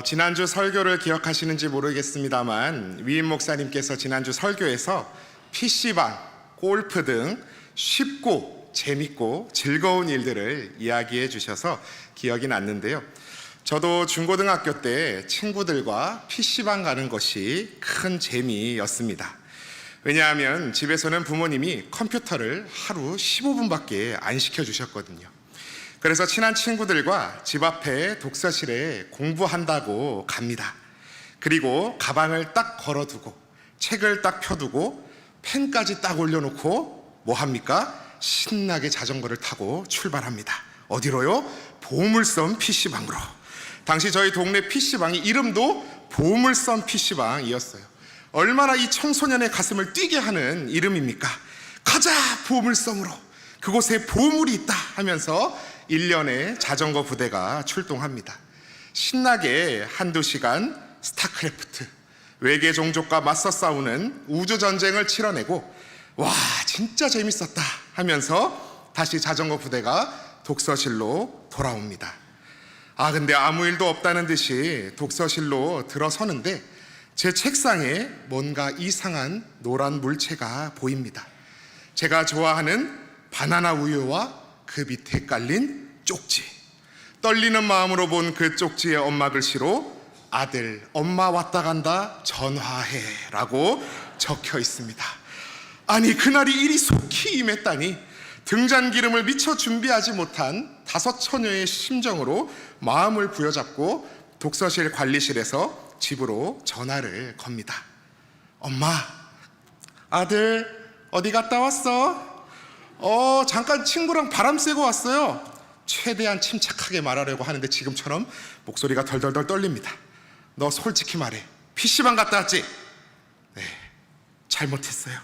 지난주 설교를 기억하시는지 모르겠습니다만 위임 목사님께서 지난주 설교에서 PC방, 골프 등 쉽고 재밌고 즐거운 일들을 이야기해 주셔서 기억이 났는데요. 저도 중고등학교 때 친구들과 PC방 가는 것이 큰 재미였습니다. 왜냐하면 집에서는 부모님이 컴퓨터를 하루 15분밖에 안 시켜주셨거든요. 그래서 친한 친구들과 집 앞에 독서실에 공부한다고 갑니다. 그리고 가방을 딱 걸어두고 책을 딱 펴두고 펜까지 딱 올려놓고 뭐 합니까? 신나게 자전거를 타고 출발합니다. 어디로요? 보물섬 PC방으로. 당시 저희 동네 PC방이 이름도 보물섬 PC방이었어요. 얼마나 이 청소년의 가슴을 뛰게 하는 이름입니까? 가자 보물섬으로, 그곳에 보물이 있다 하면서 1년에 자전거 부대가 출동합니다. 신나게 한두 시간 스타크래프트, 외계 종족과 맞서 싸우는 우주전쟁을 치러내고 와 진짜 재밌었다 하면서 다시 자전거 부대가 독서실로 돌아옵니다. 근데 아무 일도 없다는 듯이 독서실로 들어서는데 제 책상에 뭔가 이상한 노란 물체가 보입니다. 제가 좋아하는 바나나 우유와 그 밑에 깔린 쪽지. 떨리는 마음으로 본 그 쪽지의 엄마 글씨로 아들 엄마 왔다 간다 전화해 라고 적혀 있습니다. 아니 그날이 일이 속히 임했다니 등잔기름을 미처 준비하지 못한 다섯 처녀의 심정으로 마음을 부여잡고 독서실 관리실에서 집으로 전화를 겁니다. 엄마, 아들 어디 갔다 왔어? 잠깐 친구랑 바람 쐬고 왔어요. 최대한 침착하게 말하려고 하는데 지금처럼 목소리가 덜덜덜 떨립니다. 너 솔직히 말해, PC방 갔다 왔지? 네, 잘못했어요.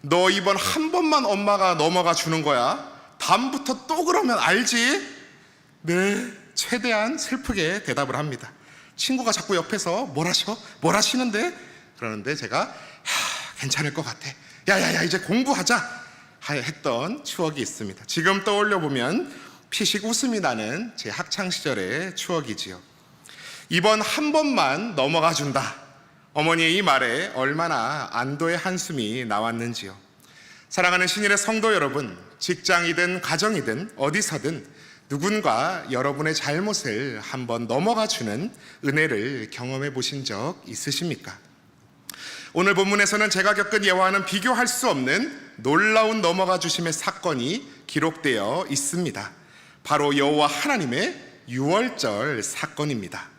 너 이번 한 번만 엄마가 넘어가 주는 거야. 다음부터 또 그러면 알지? 네, 최대한 슬프게 대답을 합니다. 친구가 자꾸 옆에서 뭘 하시는데? 그러는데 제가 괜찮을 것 같아. 야야야 이제 공부하자 했던 추억이 있습니다. 지금 떠올려 보면 피식 웃음이 나는 제 학창시절의 추억이지요. 이번 한 번만 넘어가 준다, 어머니의 이 말에 얼마나 안도의 한숨이 나왔는지요. 사랑하는 신일의 성도 여러분, 직장이든 가정이든 어디서든 누군가 여러분의 잘못을 한번 넘어가 주는 은혜를 경험해 보신 적 있으십니까? 오늘 본문에서는 제가 겪은 예와는 비교할 수 없는 놀라운 넘어가 주심의 사건이 기록되어 있습니다. 바로 여호와 하나님의 유월절 사건입니다.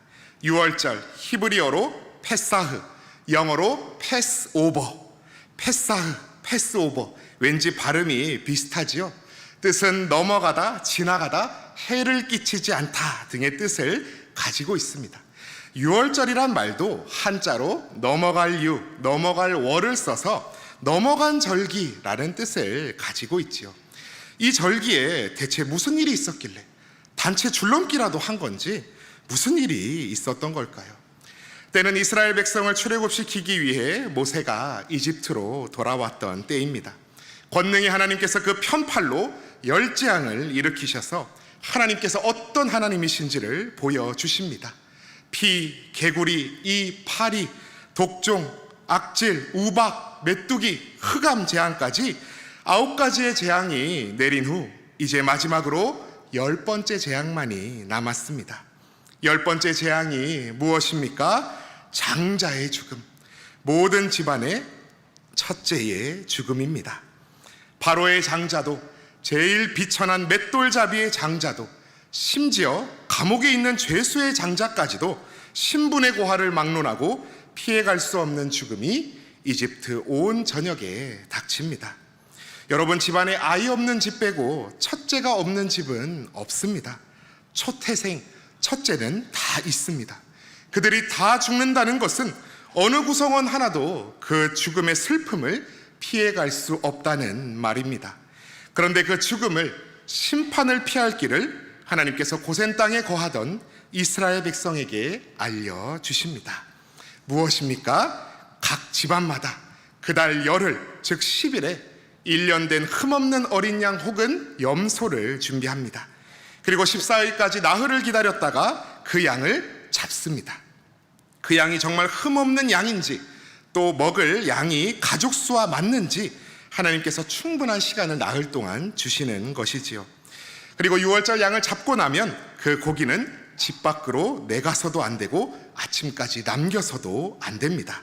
유월절, 히브리어로 페사흐, 영어로 패스오버. 페사흐, 패스오버, 왠지 발음이 비슷하지요. 뜻은 넘어가다, 지나가다, 해를 끼치지 않다 등의 뜻을 가지고 있습니다. 유월절이란 말도 한자로 넘어갈 유, 넘어갈 월을 써서 넘어간 절기라는 뜻을 가지고 있지요. 이 절기에 대체 무슨 일이 있었길래 단체 줄넘기라도 한 건지 무슨 일이 있었던 걸까요? 때는 이스라엘 백성을 출애굽시키기 위해 모세가 이집트로 돌아왔던 때입니다. 권능의 하나님께서 그 편팔로 열재앙을 일으키셔서 하나님께서 어떤 하나님이신지를 보여주십니다. 피, 개구리, 이, 파리, 독종, 악질, 우박, 메뚜기, 흑암 재앙까지 9가지의 재앙이 내린 후 이제 마지막으로 10번째 재앙만이 남았습니다. 10번째 재앙이 무엇입니까? 장자의 죽음, 모든 집안의 첫째의 죽음입니다. 바로의 장자도, 제일 비천한 맷돌잡이의 장자도, 심지어 감옥에 있는 죄수의 장자까지도 신분의 고하를 막론하고 피해갈 수 없는 죽음이 이집트 온 전역에 닥칩니다. 여러분, 집안에 아이 없는 집 빼고 첫째가 없는 집은 없습니다. 초태생, 첫째는 다 있습니다. 그들이 다 죽는다는 것은 어느 구성원 하나도 그 죽음의 슬픔을 피해갈 수 없다는 말입니다. 그런데 그 죽음을, 심판을 피할 길을 하나님께서 고센 땅에 거하던 이스라엘 백성에게 알려주십니다. 무엇입니까? 각 집안마다 그달 열흘, 즉 10일에 1년 된 흠없는 어린 양 혹은 염소를 준비합니다. 그리고 14일까지 나흘을 기다렸다가 그 양을 잡습니다. 그 양이 정말 흠없는 양인지, 또 먹을 양이 가족 수와 맞는지 하나님께서 충분한 시간을 나흘 동안 주시는 것이지요. 그리고 유월절 양을 잡고 나면 그 고기는 집 밖으로 내가서도 안 되고 아침까지 남겨서도 안 됩니다.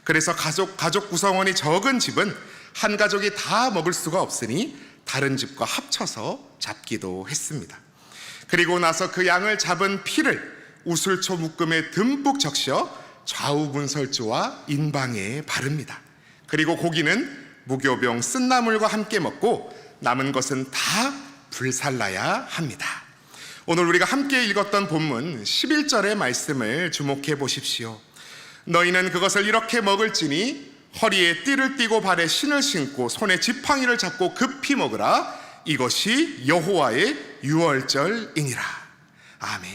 그래서 가족 구성원이 적은 집은 한 가족이 다 먹을 수가 없으니 다른 집과 합쳐서 잡기도 했습니다. 그리고 나서 그 양을 잡은 피를 우슬초 묶음에 듬뿍 적셔 좌우분설주와 인방에 바릅니다. 그리고 고기는 무교병 쓴나물과 함께 먹고 남은 것은 다 불살라야 합니다. 오늘 우리가 함께 읽었던 본문 11절의 말씀을 주목해 보십시오. 너희는 그것을 이렇게 먹을지니 허리에 띠를 띠고 발에 신을 신고 손에 지팡이를 잡고 급히 먹으라. 이것이 여호와의 유월절이니라. 아멘.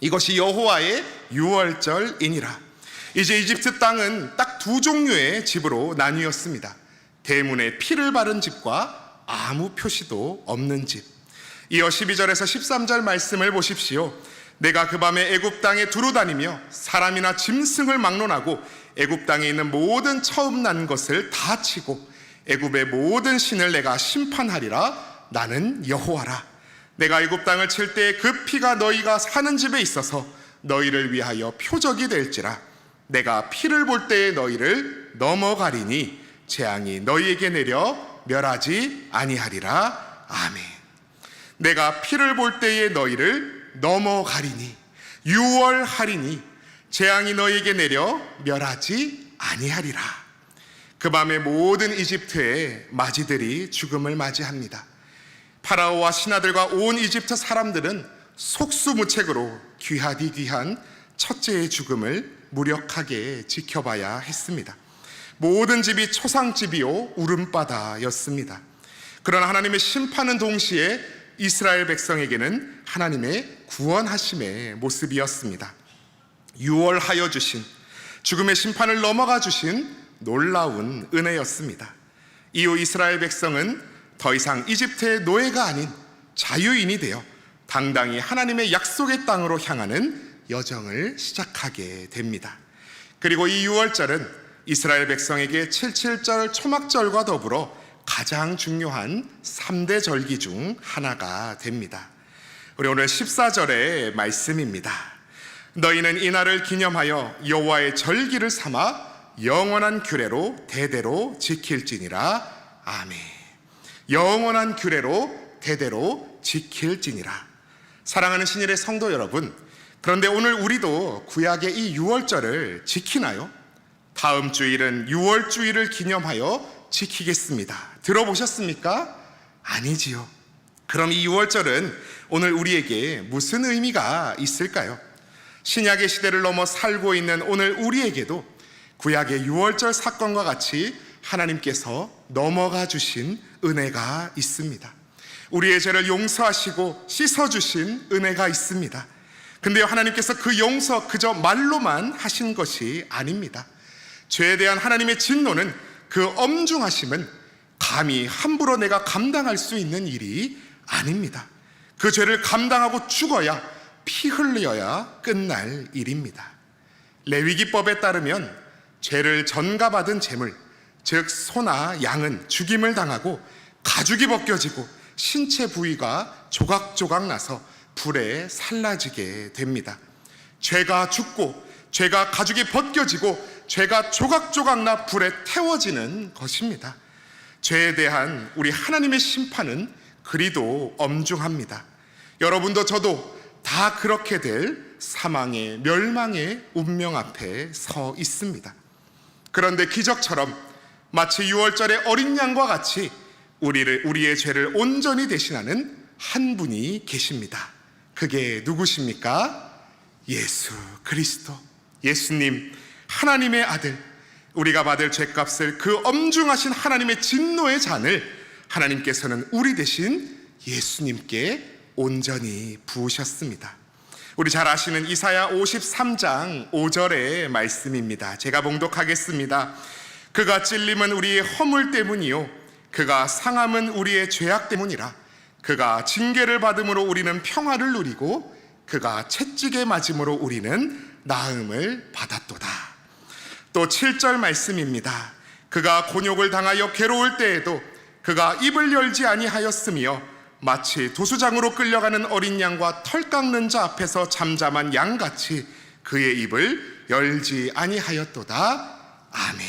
이것이 여호와의 유월절이니라. 이제 이집트 땅은 딱 두 종류의 집으로 나뉘었습니다. 대문에 피를 바른 집과 아무 표시도 없는 집. 이어 12절에서 13절 말씀을 보십시오. 내가 그 밤에 애굽 땅에 두루 다니며 사람이나 짐승을 막론하고 애굽 땅에 있는 모든 처음 난 것을 다 치고 애굽의 모든 신을 내가 심판하리라. 나는 여호와라. 내가 애굽 땅을 칠 때 그 피가 너희가 사는 집에 있어서 너희를 위하여 표적이 될지라. 내가 피를 볼 때에 너희를 넘어가리니 재앙이 너희에게 내려 멸하지 아니하리라. 아멘. 내가 피를 볼 때에 너희를 넘어가리니, 유월하리니 재앙이 너희에게 내려 멸하지 아니하리라. 그 밤에 모든 이집트의 마지들이 죽음을 맞이합니다. 파라오와 신하들과 온 이집트 사람들은 속수무책으로 귀하디 귀한 첫째의 죽음을 무력하게 지켜봐야 했습니다. 모든 집이 초상집이요 울음바다였습니다. 그러나 하나님의 심판은 동시에 이스라엘 백성에게는 하나님의 구원하심의 모습이었습니다. 유월하여 주신, 죽음의 심판을 넘어가 주신 놀라운 은혜였습니다. 이후 이스라엘 백성은 더 이상 이집트의 노예가 아닌 자유인이 되어 당당히 하나님의 약속의 땅으로 향하는 여정을 시작하게 됩니다. 그리고 이 유월절은 이스라엘 백성에게 77절 초막절과 더불어 가장 중요한 3대 절기 중 하나가 됩니다. 우리 오늘 14절의 말씀입니다. 너희는 이날을 기념하여 여호와의 절기를 삼아 영원한 규례로 대대로 지킬지니라. 아멘. 영원한 규례로 대대로 지킬지니라. 사랑하는 신일의 성도 여러분, 그런데 오늘 우리도 구약의 이 유월절을 지키나요? 다음 주일은 유월주일을 기념하여 지키겠습니다. 들어보셨습니까? 아니지요. 그럼 이 유월절은 오늘 우리에게 무슨 의미가 있을까요? 신약의 시대를 넘어 살고 있는 오늘 우리에게도 구약의 유월절 사건과 같이 하나님께서 넘어가 주신 은혜가 있습니다. 우리의 죄를 용서하시고 씻어주신 은혜가 있습니다. 근데요, 하나님께서 그 용서 그저 말로만 하신 것이 아닙니다. 죄에 대한 하나님의 진노는, 그 엄중하심은 감히 함부로 내가 감당할 수 있는 일이 아닙니다. 그 죄를 감당하고 죽어야, 피 흘려야 끝날 일입니다. 레위기법에 따르면 죄를 전가받은 제물, 즉 소나 양은 죽임을 당하고 가죽이 벗겨지고 신체 부위가 조각조각 나서 불에 살라지게 됩니다. 죄가 죽고 죄가 가죽이 벗겨지고 죄가 조각조각 나 불에 태워지는 것입니다. 죄에 대한 우리 하나님의 심판은 그리도 엄중합니다. 여러분도 저도 다 그렇게 될 사망의 멸망의 운명 앞에 서 있습니다. 그런데 기적처럼 마치 유월절의 어린 양과 같이 우리의 죄를 온전히 대신하는 한 분이 계십니다. 그게 누구십니까? 예수 그리스도, 예수님, 하나님의 아들. 우리가 받을 죄값을, 그 엄중하신 하나님의 진노의 잔을 하나님께서는 우리 대신 예수님께 온전히 부으셨습니다. 우리 잘 아시는 이사야 53장 5절의 말씀입니다. 제가 봉독하겠습니다. 그가 찔림은 우리의 허물 때문이요 그가 상함은 우리의 죄악 때문이라. 그가 징계를 받음으로 우리는 평화를 누리고 그가 채찍에 맞음으로 우리는 나음을 받았도다. 또 7절 말씀입니다. 그가 곤욕을 당하여 괴로울 때에도 그가 입을 열지 아니하였으며 마치 도수장으로 끌려가는 어린 양과 털 깎는 자 앞에서 잠잠한 양같이 그의 입을 열지 아니하였도다. 아멘.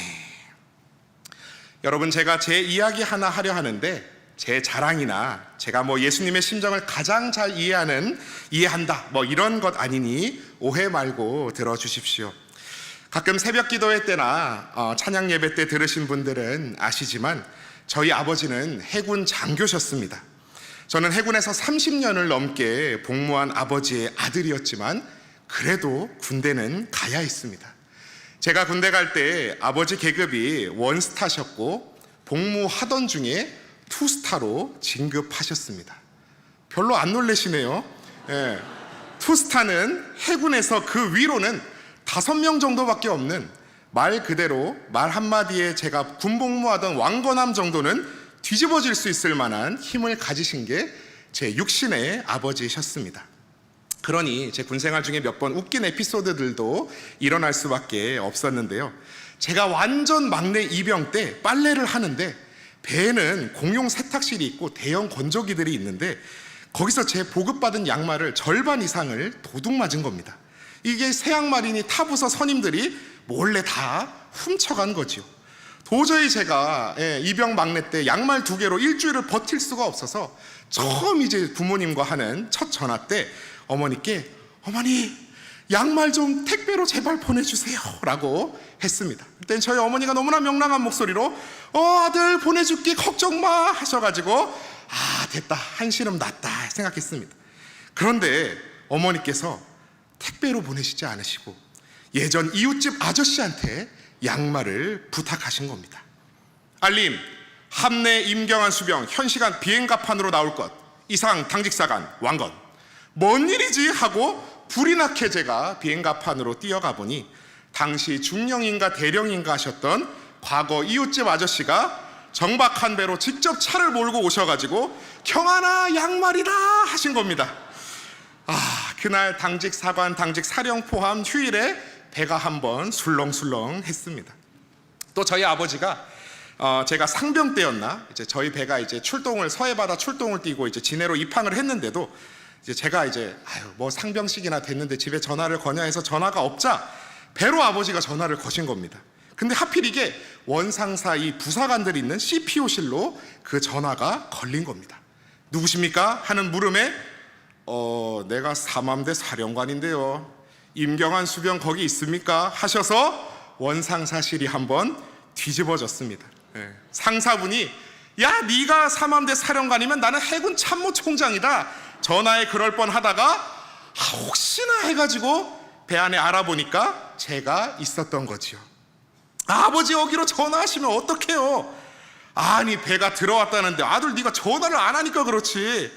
여러분, 제가 제 이야기 하나 하려 하는데 제 자랑이나 제가 예수님의 심정을 가장 잘 이해한다 이런 것 아니니 오해 말고 들어주십시오. 가끔 새벽 기도회 때나 찬양 예배 때 들으신 분들은 아시지만 저희 아버지는 해군 장교셨습니다. 저는 해군에서 30년을 넘게 복무한 아버지의 아들이었지만 그래도 군대는 가야 했습니다. 제가 군대 갈 때 아버지 계급이 원스타셨고 복무하던 중에 투스타로 진급하셨습니다. 별로 안 놀라시네요. 예. 투스타는 해군에서 그 위로는 5명 정도밖에 없는, 말 그대로 말 한마디에 제가 군복무하던 왕건함 정도는 뒤집어질 수 있을 만한 힘을 가지신 게 제 육신의 아버지셨습니다. 그러니 제 군생활 중에 몇 번 웃긴 에피소드들도 일어날 수밖에 없었는데요. 제가 완전 막내 입영 때 빨래를 하는데 배에는 공용 세탁실이 있고 대형 건조기들이 있는데 거기서 제 보급받은 양말을 절반 이상을 도둑 맞은 겁니다. 이게 새 양말이니 타부서 선임들이 몰래 다 훔쳐간 거지요. 도저히 제가 입영 막내 때 양말 2개로 일주일을 버틸 수가 없어서 처음 이제 부모님과 하는 첫 전화 때 어머니께 어머니 양말 좀 택배로 제발 보내주세요 라고 했습니다. 그때는 저희 어머니가 너무나 명랑한 목소리로 아들 보내줄게 걱정 마 하셔가지고 됐다 한시름 났다 생각했습니다. 그런데 어머니께서 택배로 보내시지 않으시고 예전 이웃집 아저씨한테 양말을 부탁하신 겁니다. 알림 함내 임경한 수병 현 시간 비행갑판으로 나올 것 이상 당직사관 왕건. 뭔 일이지 하고 불이 나게 제가 비행갑판으로 뛰어가 보니 당시 중령인가 대령인가 하셨던 과거 이웃집 아저씨가 정박한 배로 직접 차를 몰고 오셔가지고 경아나 양말이다 하신 겁니다. 그날 당직 사관, 당직 사령 포함 휴일에 배가 한번 술렁술렁 했습니다. 또 저희 아버지가 제가 상병 때였나 이제 저희 배가 이제 서해바다 출동을 뛰고 이제 진해로 입항을 했는데도 이제 제가 상병식이나 됐는데 집에 전화를 거냐 해서 전화가 없자 배로 아버지가 전화를 거신 겁니다. 근데 하필 이게 원상사 이 부사관들이 있는 CPO실로 그 전화가 걸린 겁니다. 누구십니까? 하는 물음에 내가 삼함대 사령관인데요. 임경한 수병 거기 있습니까? 하셔서 원상사실이 한번 뒤집어졌습니다. 상사분이 야 네가 삼함대 사령관이면 나는 해군 참모총장이다. 전화에 그럴 뻔하다가 혹시나 해가지고 배 안에 알아보니까 제가 있었던 거지요. 아버지 여기로 전화하시면 어떡해요? 아니 배가 들어왔다는데 아들 네가 전화를 안 하니까 그렇지.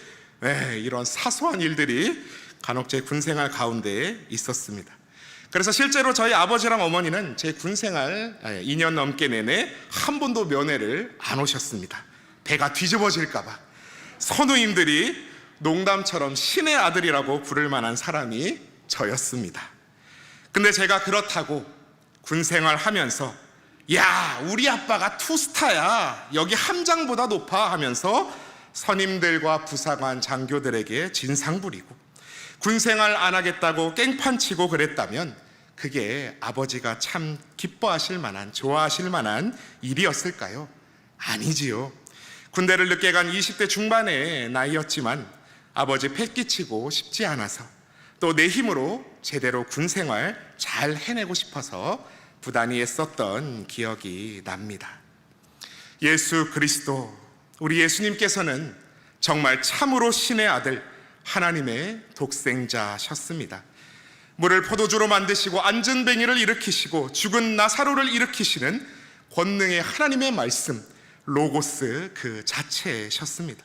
이런 사소한 일들이 간혹 제 군생활 가운데 있었습니다. 그래서 실제로 저희 아버지랑 어머니는 제 군생활 2년 넘게 내내 한 번도 면회를 안 오셨습니다. 배가 뒤집어질까봐. 선우님들이 농담처럼 신의 아들이라고 부를 만한 사람이 저였습니다. 근데 제가 그렇다고 군생활 하면서 야 우리 아빠가 투스타야 여기 함장보다 높아 하면서 선임들과 부사관 장교들에게 진상 부리고 군생활 안 하겠다고 깽판치고 그랬다면 그게 아버지가 참 기뻐하실 만한 좋아하실 만한 일이었을까요? 아니지요. 군대를 늦게 간 20대 중반의 나이였지만 아버지 패기치고 싶지 않아서 또 내 힘으로 제대로 군생활 잘 해내고 싶어서 부단히 애썼던 기억이 납니다. 예수 그리스도 우리 예수님께서는 정말 참으로 신의 아들 하나님의 독생자셨습니다. 물을 포도주로 만드시고 안전뱅이를 일으키시고 죽은 나사로를 일으키시는 권능의 하나님의 말씀 로고스 그 자체셨습니다.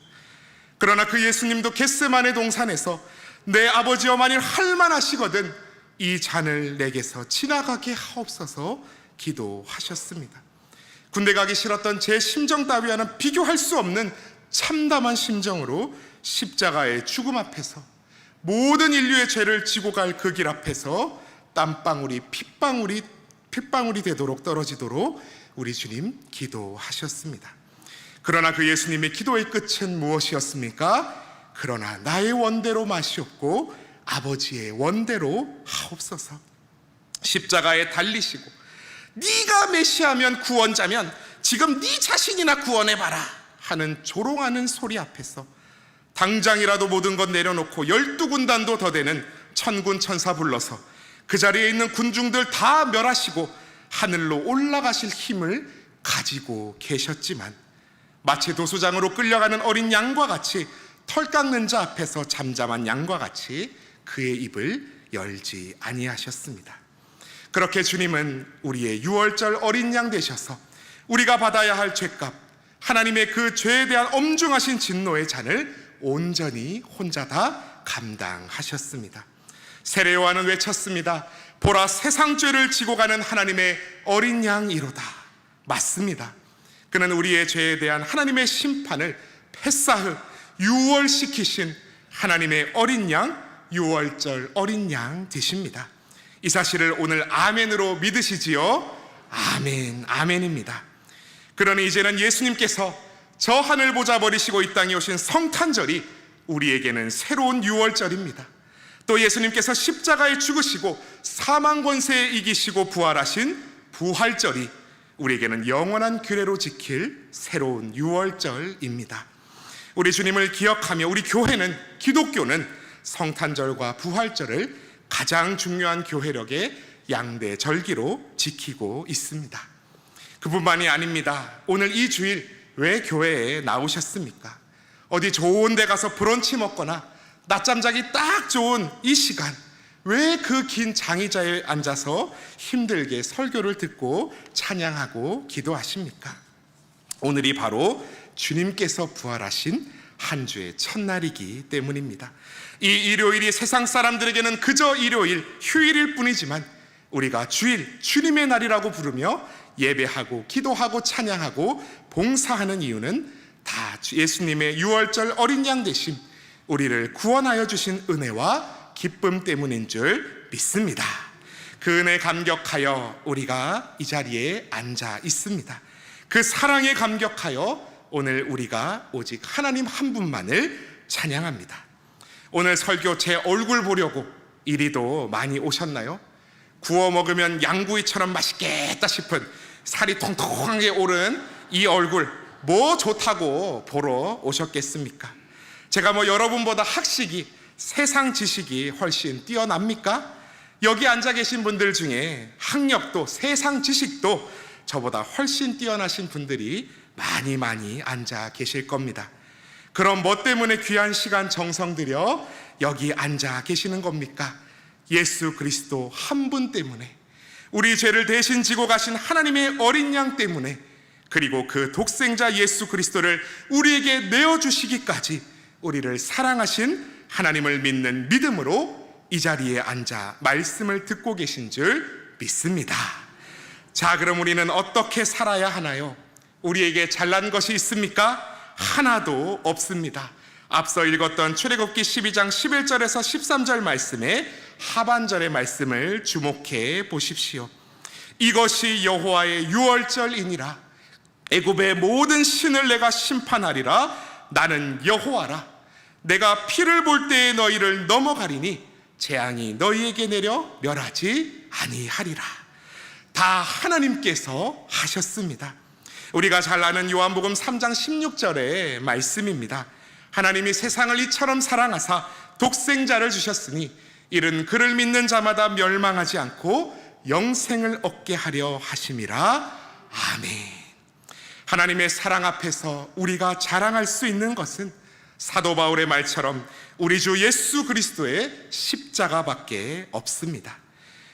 그러나 그 예수님도 겟세마네 동산에서 내 아버지여 만일 할만하시거든 이 잔을 내게서 지나가게 하옵소서 기도하셨습니다. 군대 가기 싫었던 제 심정 따위와는 비교할 수 없는 참담한 심정으로 십자가의 죽음 앞에서 모든 인류의 죄를 지고 갈 그 길 앞에서 땀방울이 핏방울이 되도록 떨어지도록 우리 주님 기도하셨습니다. 그러나 그 예수님의 기도의 끝은 무엇이었습니까? 그러나 나의 원대로 마시옵고 아버지의 원대로 하옵소서. 십자가에 달리시고 네가 메시아면 구원자면 지금 네 자신이나 구원해봐라 하는 조롱하는 소리 앞에서 당장이라도 모든 것 내려놓고 12군단도 더 되는 천군 천사 불러서 그 자리에 있는 군중들 다 멸하시고 하늘로 올라가실 힘을 가지고 계셨지만 마치 도수장으로 끌려가는 어린 양과 같이 털 깎는 자 앞에서 잠잠한 양과 같이 그의 입을 열지 아니하셨습니다. 그렇게 주님은 우리의 유월절 어린 양 되셔서 우리가 받아야 할 죄값, 하나님의 그 죄에 대한 엄중하신 진노의 잔을 온전히 혼자 다 감당하셨습니다. 세례 요한은 외쳤습니다. 보라, 세상 죄를 지고 가는 하나님의 어린 양이로다. 맞습니다. 그는 우리의 죄에 대한 하나님의 심판을 패사흐 유월시키신 하나님의 어린 양, 유월절 어린 양 되십니다. 이 사실을 오늘 아멘으로 믿으시지요? 아멘, 아멘입니다. 그러니 이제는 예수님께서 저 하늘 보좌 버리시고 이 땅에 오신 성탄절이 우리에게는 새로운 유월절입니다. 또 예수님께서 십자가에 죽으시고 사망 권세에 이기시고 부활하신 부활절이 우리에게는 영원한 규례로 지킬 새로운 유월절입니다. 우리 주님을 기억하며 우리 교회는, 기독교는 성탄절과 부활절을 가장 중요한 교회력의 양대 절기로 지키고 있습니다. 그뿐만이 아닙니다. 오늘 이 주일 왜 교회에 나오셨습니까? 어디 좋은 데 가서 브런치 먹거나 낮잠 자기 딱 좋은 이 시간, 왜 그 긴 장의자에 앉아서 힘들게 설교를 듣고 찬양하고 기도하십니까? 오늘이 바로 주님께서 부활하신 한 주의 첫날이기 때문입니다. 이 일요일이 세상 사람들에게는 그저 일요일, 휴일일 뿐이지만 우리가 주일, 주님의 날이라고 부르며 예배하고 기도하고 찬양하고 봉사하는 이유는 다 예수님의 유월절 어린 양 되심, 우리를 구원하여 주신 은혜와 기쁨 때문인 줄 믿습니다. 그 은혜에 감격하여 우리가 이 자리에 앉아 있습니다. 그 사랑에 감격하여 오늘 우리가 오직 하나님 한 분만을 찬양합니다. 오늘 설교 제 얼굴 보려고 이리도 많이 오셨나요? 구워 먹으면 양구이처럼 맛있겠다 싶은 살이 통통하게 오른 이 얼굴, 뭐 좋다고 보러 오셨겠습니까? 제가 뭐 여러분보다 학식이, 세상 지식이 훨씬 뛰어납니까? 여기 앉아 계신 분들 중에 학력도 세상 지식도 저보다 훨씬 뛰어나신 분들이 많이 앉아 계실 겁니다. 그럼 뭐 때문에 귀한 시간 정성 들여 여기 앉아 계시는 겁니까? 예수 그리스도 한 분 때문에, 우리 죄를 대신 지고 가신 하나님의 어린 양 때문에, 그리고 그 독생자 예수 그리스도를 우리에게 내어주시기까지 우리를 사랑하신 하나님을 믿는 믿음으로 이 자리에 앉아 말씀을 듣고 계신 줄 믿습니다. 자, 그럼 우리는 어떻게 살아야 하나요? 우리에게 잘난 것이 있습니까? 하나도 없습니다. 앞서 읽었던 출애굽기 12장 11절에서 13절 말씀의 하반절의 말씀을 주목해 보십시오. 이것이 여호와의 유월절이니라. 애굽의 모든 신을 내가 심판하리라. 나는 여호와라. 내가 피를 볼 때에 너희를 넘어가리니 재앙이 너희에게 내려 멸하지 아니하리라. 다 하나님께서 하셨습니다. 우리가 잘 아는 요한복음 3장 16절의 말씀입니다. 하나님이 세상을 이처럼 사랑하사 독생자를 주셨으니 이는 그를 믿는 자마다 멸망하지 않고 영생을 얻게 하려 하심이라. 아멘. 하나님의 사랑 앞에서 우리가 자랑할 수 있는 것은 사도 바울의 말처럼 우리 주 예수 그리스도의 십자가밖에 없습니다.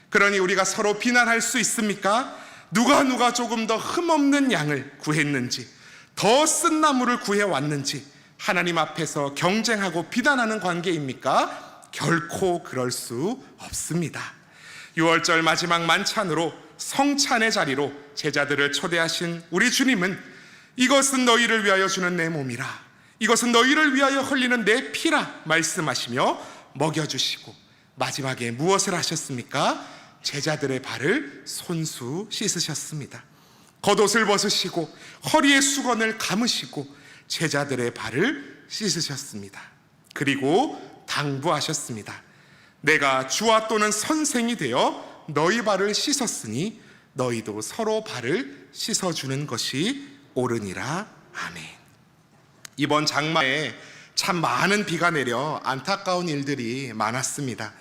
그러니 우리가 서로 비난할 수 있습니까? 누가 조금 더 흠없는 양을 구했는지, 더 쓴 나무를 구해왔는지 하나님 앞에서 경쟁하고 비난하는 관계입니까? 결코 그럴 수 없습니다. 6월절 마지막 만찬으로, 성찬의 자리로 제자들을 초대하신 우리 주님은 이것은 너희를 위하여 주는 내 몸이라, 이것은 너희를 위하여 흘리는 내 피라 말씀하시며 먹여주시고 마지막에 무엇을 하셨습니까? 제자들의 발을 손수 씻으셨습니다. 겉옷을 벗으시고 허리에 수건을 감으시고 제자들의 발을 씻으셨습니다. 그리고 당부하셨습니다. 내가 주와 또는 선생이 되어 너희 발을 씻었으니 너희도 서로 발을 씻어주는 것이 옳으니라. 아멘. 이번 장마에 참 많은 비가 내려 안타까운 일들이 많았습니다.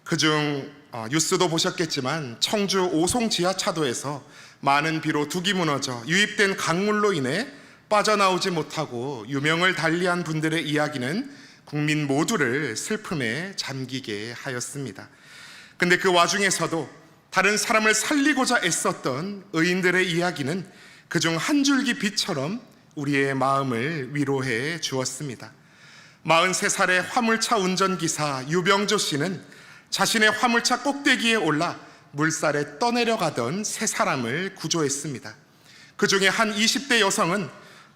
그중 뉴스도 보셨겠지만 청주 오송 지하차도에서 많은 비로 둑이 무너져 유입된 강물로 인해 빠져나오지 못하고 유명을 달리한 분들의 이야기는 국민 모두를 슬픔에 잠기게 하였습니다. 근데 그 와중에서도 다른 사람을 살리고자 애썼던 의인들의 이야기는 그중 한 줄기 빛처럼 우리의 마음을 위로해 주었습니다. 43살의 화물차 운전기사 유병조 씨는 자신의 화물차 꼭대기에 올라 물살에 떠내려가던 세 사람을 구조했습니다. 그 중에 한 20대 여성은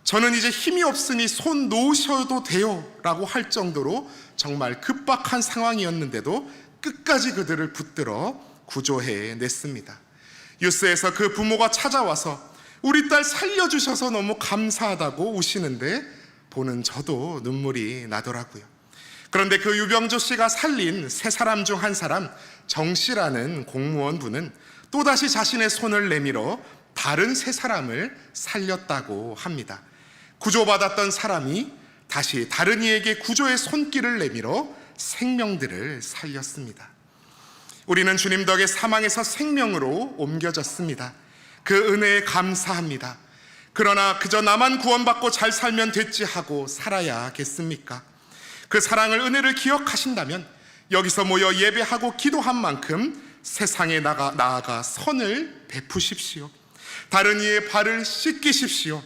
저는 이제 힘이 없으니 손 놓으셔도 돼요 라고 할 정도로 정말 급박한 상황이었는데도 끝까지 그들을 붙들어 구조해냈습니다. 뉴스에서 그 부모가 찾아와서 우리 딸 살려주셔서 너무 감사하다고 우시는데 보는 저도 눈물이 나더라고요. 그런데 그 유병조 씨가 살린 세 사람 중 한 사람 정 씨라는 공무원분은 또다시 자신의 손을 내밀어 다른 세 사람을 살렸다고 합니다. 구조받았던 사람이 다시 다른 이에게 구조의 손길을 내밀어 생명들을 살렸습니다. 우리는 주님 덕에 사망에서 생명으로 옮겨졌습니다. 그 은혜에 감사합니다. 그러나 그저 나만 구원받고 잘 살면 됐지 하고 살아야겠습니까? 그 사랑을, 은혜를 기억하신다면 여기서 모여 예배하고 기도한 만큼 세상에 나아가 선을 베푸십시오. 다른 이의 발을 씻기십시오.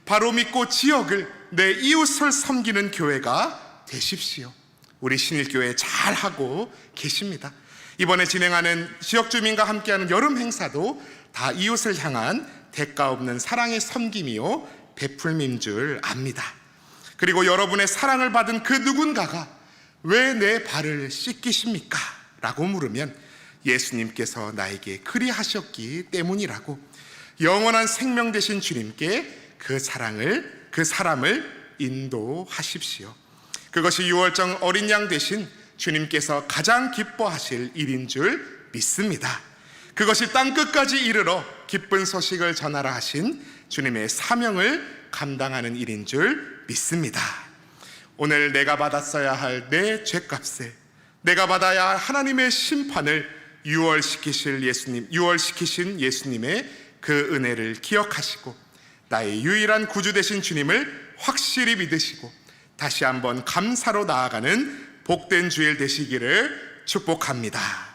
바로 믿고 지역을, 내 이웃을 섬기는 교회가 되십시오. 우리 신일교회 잘하고 계십니다. 이번에 진행하는 지역주민과 함께하는 여름 행사도 다 이웃을 향한 대가 없는 사랑의 섬김이요 베풀미인 줄 압니다. 그리고 여러분의 사랑을 받은 그 누군가가 왜 내 발을 씻기십니까? 라고 물으면 예수님께서 나에게 그리하셨기 때문이라고 영원한 생명 되신 주님께 그 사람을 인도하십시오. 그것이 6월절 어린 양 되신 주님께서 가장 기뻐하실 일인 줄 믿습니다. 그것이 땅끝까지 이르러 기쁜 소식을 전하라 하신 주님의 사명을 감당하는 일인 줄 믿습니다. 오늘 내가 받았어야 할 내 죄값을, 내가 받아야 할 하나님의 심판을 유월시키신 예수님의 그 은혜를 기억하시고 나의 유일한 구주 되신 주님을 확실히 믿으시고 다시 한번 감사로 나아가는 복된 주일 되시기를 축복합니다.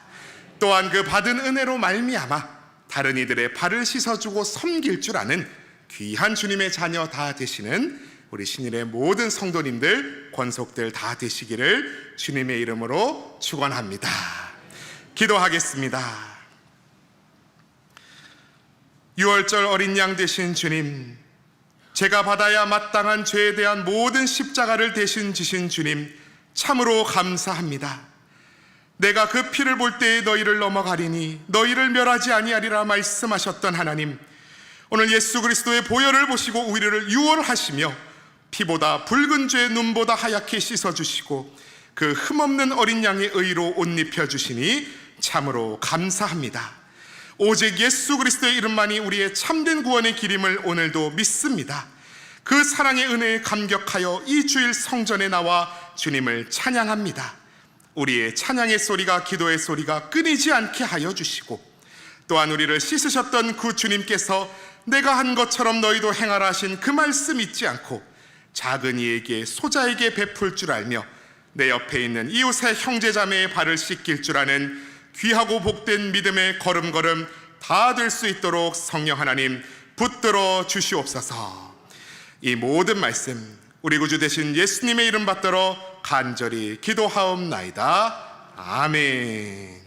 또한 그 받은 은혜로 말미암아 다른 이들의 발을 씻어주고 섬길 줄 아는 귀한 주님의 자녀 다 되시는 우리 신일의 모든 성도님들, 권속들 다 되시기를 주님의 이름으로 축원합니다. 기도하겠습니다. 6월절 어린 양 되신 주님, 제가 받아야 마땅한 죄에 대한 모든 십자가를 대신 지신 주님, 참으로 감사합니다. 내가 그 피를 볼 때에 너희를 넘어가리니 너희를 멸하지 아니하리라 말씀하셨던 하나님, 오늘 예수 그리스도의 보혈을 보시고 우리를 유월하시며 피보다 붉은 죄 눈보다 하얗게 씻어주시고 그 흠없는 어린 양의 의로 옷 입혀주시니 참으로 감사합니다. 오직 예수 그리스도의 이름만이 우리의 참된 구원의 길임을 오늘도 믿습니다. 그 사랑의 은혜에 감격하여 이 주일 성전에 나와 주님을 찬양합니다. 우리의 찬양의 소리가, 기도의 소리가 끊이지 않게 하여 주시고 또한 우리를 씻으셨던 그 주님께서 내가 한 것처럼 너희도 행하라 하신 그 말씀 잊지 않고 작은 이에게, 소자에게 베풀 줄 알며 내 옆에 있는 이웃의 형제자매의 발을 씻길 줄 아는 귀하고 복된 믿음의 걸음걸음 다 될 수 있도록 성령 하나님 붙들어 주시옵소서. 이 모든 말씀 우리 구주 되신 예수님의 이름 받들어 간절히 기도하옵나이다. 아멘.